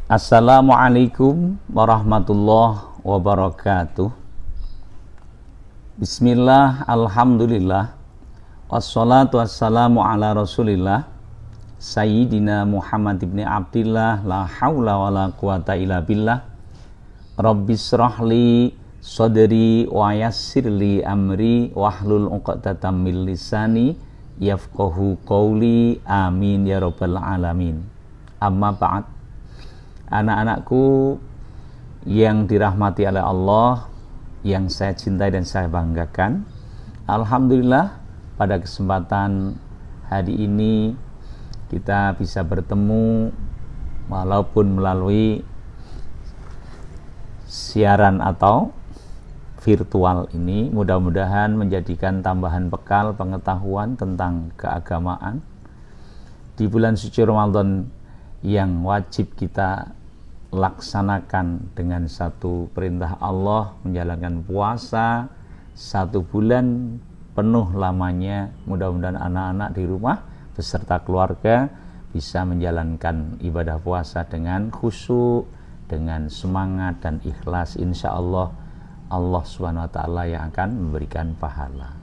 Assalamualaikum warahmatullahi wabarakatuh. Bismillah, alhamdulillah, wassalatu wassalamu ala rasulillah Sayyidina Muhammad ibn Abdillah, la hawla wa la quwata illa billah. Rabbis rahli sadri wa yassirli amri wahlul uqdatam min lisani yafqahu qawli, amin ya rabbal alamin. Amma ba'd. Anak-anakku yang dirahmati oleh Allah, yang saya cintai dan saya banggakan, alhamdulillah pada kesempatan hari ini kita bisa bertemu walaupun melalui siaran atau virtual ini. Mudah-mudahan menjadikan tambahan bekal pengetahuan tentang keagamaan di bulan suci Ramadan yang wajib kita laksanakan dengan satu perintah Allah, menjalankan puasa 1 bulan penuh lamanya. Mudah-mudahan anak-anak di rumah beserta keluarga bisa menjalankan ibadah puasa dengan khusyuk, dengan semangat dan ikhlas. Insya Allah, Allah SWT yang akan memberikan pahala.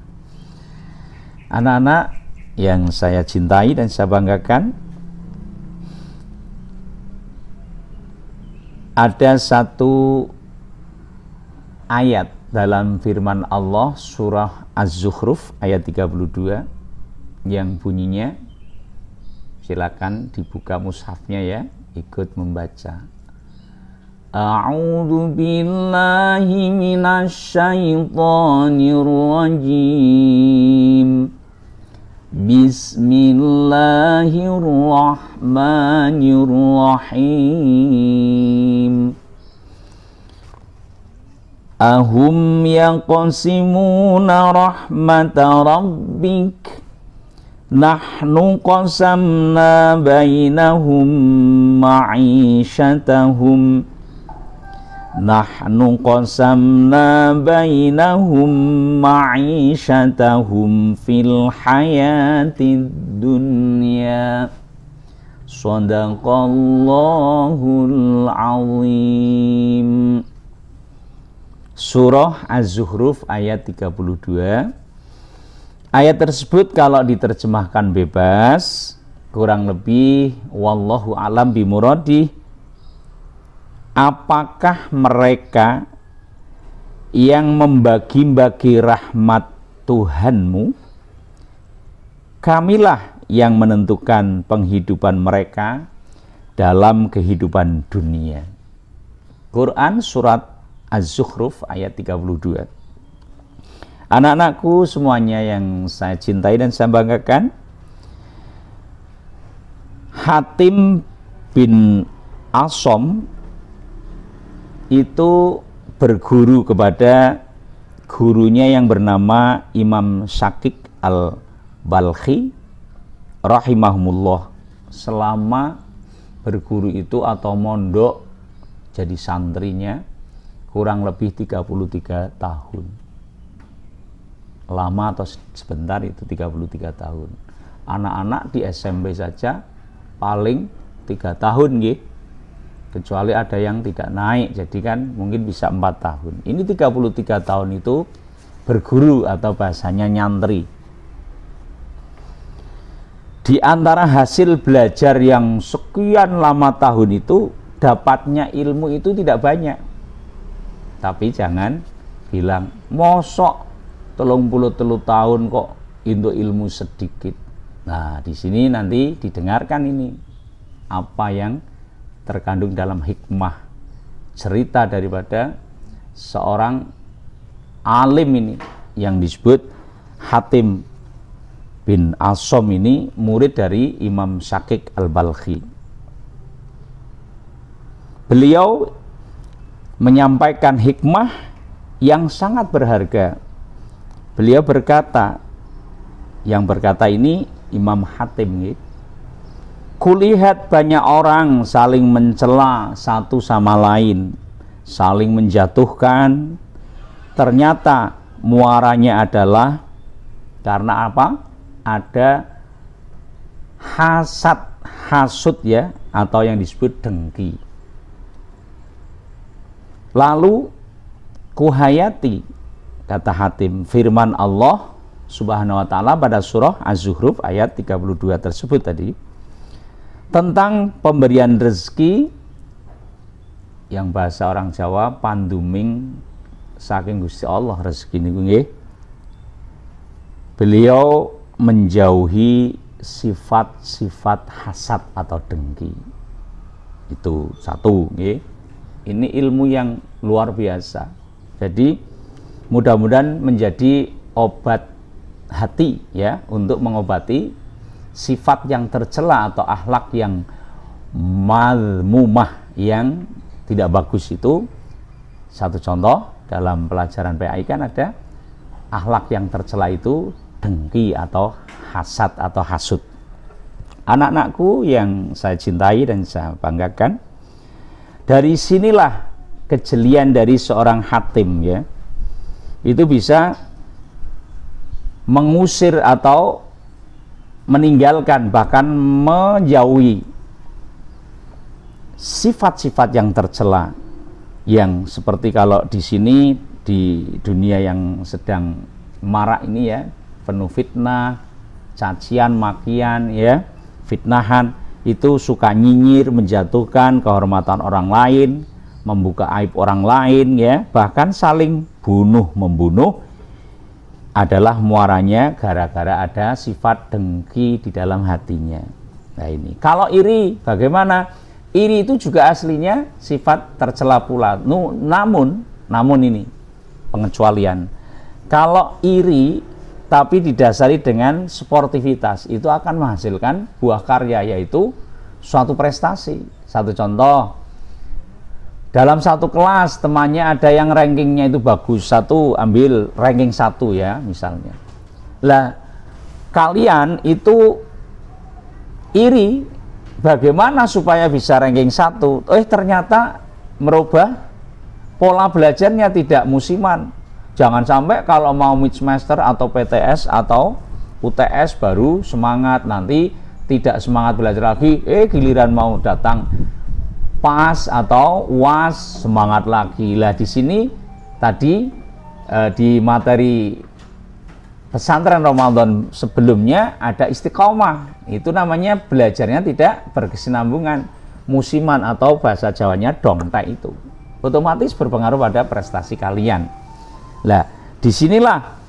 Anak-anak yang saya cintai dan saya banggakan, ada satu ayat dalam firman Allah surah Az-Zukhruf ayat 32 yang bunyinya, silakan dibuka mushafnya ya, ikut membaca. A'udzu billahi minasyaitonir rajim. Bismillahirrahmanirrahim. Ahum yaqsimuna rahmata rabbik, nahnu qasamna bainahum ma'isyatahum fil hayatid dunya. Shadaqallahul azim. Surah Az-Zukhruf ayat 32. Ayat tersebut kalau diterjemahkan bebas, kurang lebih wallahu alam bimuradih, apakah mereka yang membagi-bagi rahmat Tuhanmu, kamilah yang menentukan penghidupan mereka dalam kehidupan dunia. Quran surat Az-Zukhruf ayat 32. Anak-anakku semuanya yang saya cintai dan saya banggakan, Hatim bin Asom itu berguru kepada gurunya yang bernama Imam Syakik al-Balkhi rahimahumullah. Selama berguru itu atau mondok jadi santrinya kurang lebih 33 tahun. Lama atau sebentar itu 33 tahun. Anak-anak di SMP saja paling 3 tahun nggih. Kecuali ada yang tidak naik, jadi kan mungkin bisa 4 tahun. Ini 33 tahun itu berguru atau bahasanya nyantri. Di antara hasil belajar yang sekian lama tahun itu, dapatnya ilmu itu tidak banyak. Tapi jangan bilang, mosok 33 tahun kok untuk ilmu sedikit. Nah, di sini nanti didengarkan ini apa yang terkandung dalam hikmah cerita daripada seorang alim ini yang disebut Hatim bin Asom ini, murid dari Imam Syakik al-Balkhi. Beliau menyampaikan hikmah yang sangat berharga. Beliau berkata, yang berkata ini Imam Hatim, kulihat banyak orang saling mencela satu sama lain, saling menjatuhkan. Ternyata muaranya adalah karena apa? Ada hasad, hasud ya, atau yang disebut dengki. Lalu kuhayati, kata Hatim, firman Allah Subhanahu wa ta'ala pada surah Az-Zukhruf ayat 32 tersebut tadi, tentang pemberian rezeki yang bahasa orang Jawa panduming saking Gusti Allah rezeki niku nggih. Beliau menjauhi sifat-sifat hasad atau dengki. Itu satu nggih. Ini ilmu yang luar biasa. Jadi mudah-mudahan menjadi obat hati ya, untuk mengobati sifat yang tercela atau akhlak yang mazmumah, yang tidak bagus itu. Satu contoh dalam pelajaran PAI kan ada akhlak yang tercela itu dengki atau hasad atau hasud. Anak-anakku yang saya cintai dan saya banggakan, dari sinilah kejelian dari seorang Hatim ya, itu bisa mengusir atau meninggalkan, bahkan menjauhi sifat-sifat yang tercela, yang seperti kalau di sini di dunia yang sedang marak ini ya, penuh fitnah, cacian, makian ya, fitnahan, itu suka nyinyir, menjatuhkan kehormatan orang lain, membuka aib orang lain ya, bahkan saling bunuh membunuh, adalah muaranya gara-gara ada sifat dengki di dalam hatinya. Nah ini, kalau iri bagaimana? Iri itu juga aslinya sifat tercela pula. Namun ini pengecualian. Kalau iri tapi didasari dengan sportivitas, itu akan menghasilkan buah karya, yaitu suatu prestasi. Satu contoh, dalam satu kelas temannya ada yang rankingnya itu bagus, satu ambil ranking 1 ya misalnya. Lah kalian itu iri, bagaimana supaya bisa ranking 1? Ternyata merubah pola belajarnya, tidak musiman. Jangan sampai kalau mau mid-semester atau PTS atau UTS baru semangat, nanti tidak semangat belajar lagi, giliran mau datang PAS atau UAS semangat lagi. Lah di sini tadi di materi pesantren Ramadan sebelumnya ada istiqomah. Itu namanya belajarnya tidak berkesinambungan, musiman atau bahasa Jawanya dongtek, itu otomatis berpengaruh pada prestasi kalian. Lah disinilah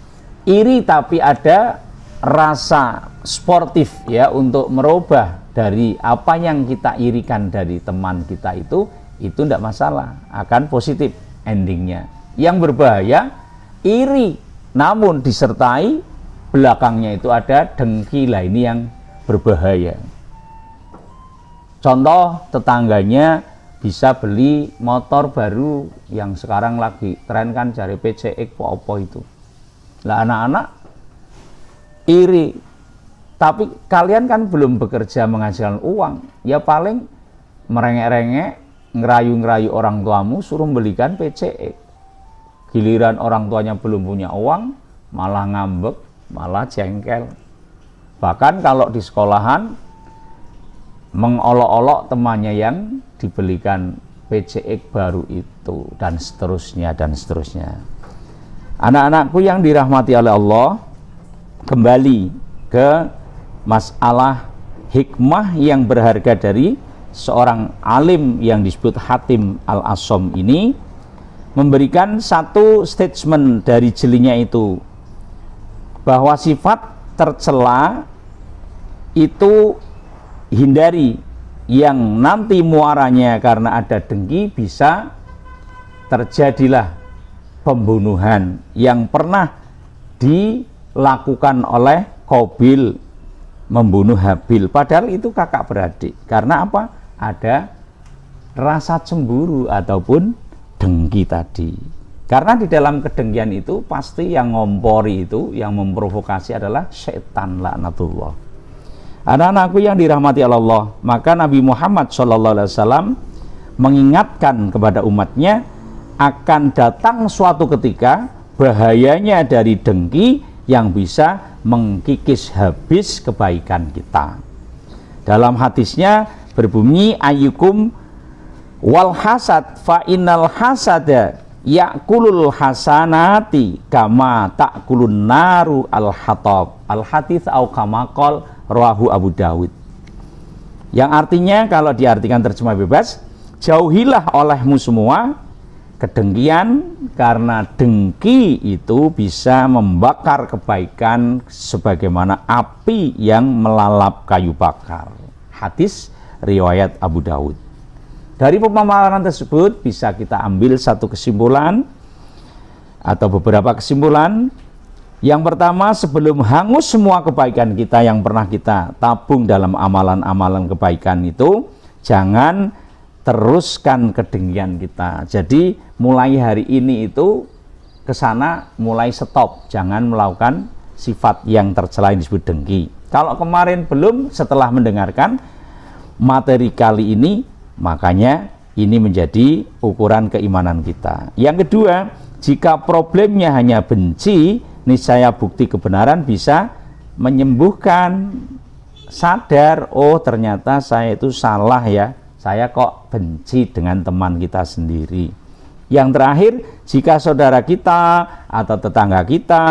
iri tapi ada rasa sportif ya, untuk merubah dari apa yang kita irikan dari teman kita itu tidak masalah, akan positif endingnya. Yang berbahaya iri namun disertai belakangnya itu ada dengki, lah ini yang berbahaya. Contoh, tetangganya bisa beli motor baru yang sekarang lagi tren kan, cari PCX apa itu. Lah anak-anak iri, tapi kalian kan belum bekerja menghasilkan uang, ya paling merengek-rengek, ngerayu-ngerayu orang tuamu suruh belikan PCX. Giliran orang tuanya belum punya uang, malah ngambek, malah jengkel. Bahkan kalau di sekolahan mengolok-olok temannya yang dibelikan PCX baru itu, dan seterusnya dan seterusnya. Anak-anakku yang dirahmati oleh Allah, kembali ke masalah hikmah yang berharga dari seorang alim yang disebut Hatim Al-Asham ini, memberikan satu statement dari jelinya itu, bahwa sifat tercela itu hindari, yang nanti muaranya karena ada dengki bisa terjadilah pembunuhan yang pernah dilakukan oleh Qabil, membunuh Habil, padahal itu kakak beradik. Karena apa? Ada rasa cemburu ataupun dengki tadi. Karena di dalam kedengkian itu pasti yang ngompori itu, yang memprovokasi adalah setan, laknatullah. Anak-anakku yang dirahmati Allah, maka Nabi Muhammad SAW mengingatkan kepada umatnya akan datang suatu ketika bahayanya dari dengki yang bisa mengkikis habis kebaikan kita. Dalam hadisnya berbunyi, ayyukum Wal hasad fa innal hasada yakulul hasanati kama takulun naru al hatab al hadits au kama qol rawahu Abu Dawud. Yang artinya kalau diartikan terjemah bebas, jauhilah olehmu semua kedengkian, karena dengki itu bisa membakar kebaikan sebagaimana api yang melalap kayu bakar. Hadis riwayat Abu Dawud. Dari pemaparan tersebut bisa kita ambil satu kesimpulan atau beberapa kesimpulan. Yang pertama, sebelum hangus semua kebaikan kita yang pernah kita tabung dalam amalan-amalan kebaikan itu, jangan teruskan kedengkian kita. Jadi mulai hari ini itu ke sana mulai stop, jangan melakukan sifat yang tercela yang disebut dengki. Kalau kemarin belum, setelah mendengarkan materi kali ini, makanya ini menjadi ukuran keimanan kita. Yang kedua, jika problemnya hanya benci, niscaya bukti kebenaran bisa menyembuhkan. Sadar, oh ternyata saya itu salah ya, saya kok benci dengan teman kita sendiri. Yang terakhir, jika saudara kita atau tetangga kita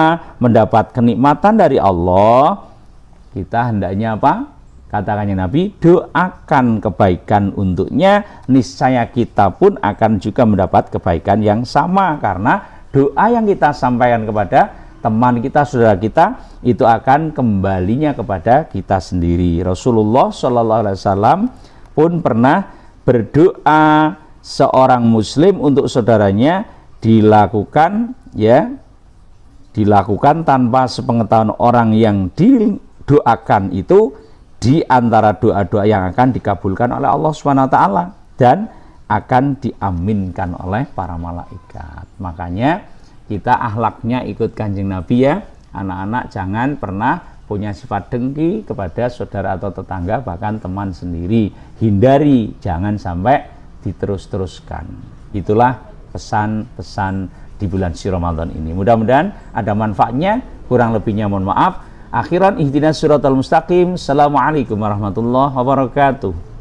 mendapat kenikmatan dari Allah, kita hendaknya apa? Katakannya Nabi, doakan kebaikan untuknya, niscaya kita pun akan juga mendapat kebaikan yang sama, karena doa yang kita sampaikan kepada teman kita, saudara kita, itu akan kembalinya kepada kita sendiri. Rasulullah SAW pun pernah berdoa seorang muslim untuk saudaranya dilakukan tanpa sepengetahuan orang yang didoakan itu, di antara doa-doa yang akan dikabulkan oleh Allah SWT dan akan diaminkan oleh para malaikat. Makanya kita akhlaknya ikut Kanjeng Nabi ya, anak-anak jangan pernah punya sifat dengki kepada saudara atau tetangga, bahkan teman sendiri. Hindari, jangan sampai diterus-teruskan. Itulah pesan-pesan di bulan suci Ramadan ini. Mudah-mudahan ada manfaatnya, kurang lebihnya mohon maaf. Akhiran ihdinas siratal mustaqim. Assalamualaikum warahmatullahi wabarakatuh.